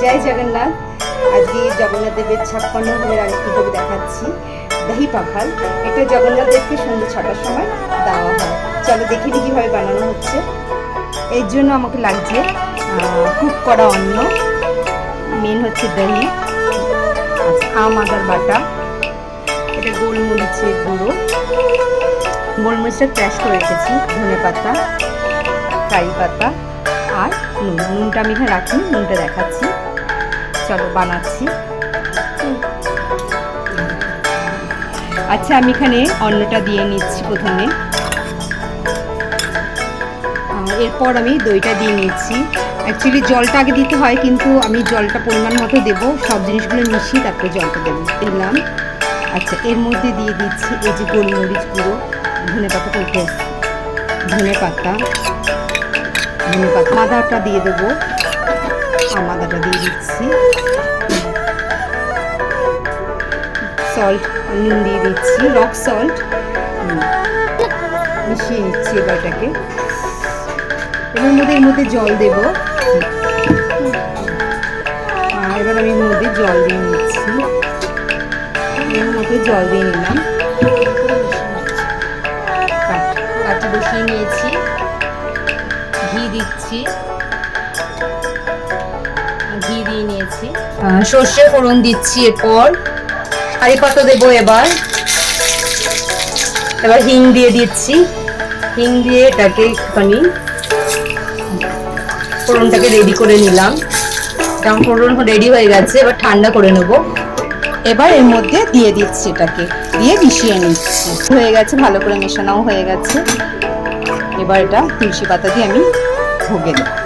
জয় জগন্নাথ। আজকে জগন্নাথ দেবের 56 ভোগের আরেকটি ভোগ দেখাচ্ছি, দহি পাখাল। এটা জগন্নাথ দেবকে সন্ধ্যে 6টার সময় দেওয়া হয়। চলো দেখে নিই কীভাবে বানানো হচ্ছে। এর জন্য আমাকে লাগছে কুক করা অন্ন, মেন হচ্ছে দহি, আম আদার বাটা, এটা গোলমরিচের গুঁড়ো, গোলমরিচটা ক্র্যাশ করে রেখেছি, ধনে পাতা, কারি পাতা আর নুনটা আমি এখানে রাখিনি, নুনটা দেখাচ্ছি। চলো বানাচ্ছি। আচ্ছা, আমি এখানে অন্নটা দিয়ে নিচ্ছি প্রথমে, এরপর আমি দইটা দিয়ে নিচ্ছি। অ্যাকচুয়ালি জলটা আগে দিতে হয়, কিন্তু আমি জলটা পরিমাণ মতো দেবো, সব জিনিসগুলো মিশিয়ে তারপরে জলটা দেবো, দিলাম। আচ্ছা, এর মধ্যে দিয়ে দিচ্ছি এই যে গোলমরিচ গুঁড়ো, ধনে পাতা করতে, ধনে পাতা, আদাটা দিয়ে দেবো, আদাটা দিয়ে দিচ্ছি, সল্ট, নুন দিয়ে দিচ্ছি, রক সল্ট, মিশিয়ে নিচ্ছি এবারটাকে। এর মধ্যে জল দেব, এবার আমি এর মধ্যে জল দিয়ে নিচ্ছি, এর মধ্যে জল দিয়ে নিলাম, কাঠটা বসিয়ে নিয়েছি, ঘি দিচ্ছি, ঘি দিয়ে নিয়েছি, সর্ষে ফোড়ন দিচ্ছি, এরপর কারি পাতা দেবো, এবার হিং দিয়ে দিচ্ছি, হিং দিয়ে এটাকে একটুখানি ফোড়নটাকে রেডি করে নিলাম। যেমন ফোড়ন রেডি হয়ে গেছে, এবার ঠান্ডা করে নেব। এবার এর মধ্যে দিয়ে দিচ্ছি, এটাকে দিয়ে মিশিয়ে নিচ্ছি, হয়ে গেছে, ভালো করে মেশানোও হয়ে গেছে। এবার এটা তুলসী পাতা দিয়ে আমি ভোগে দেবো।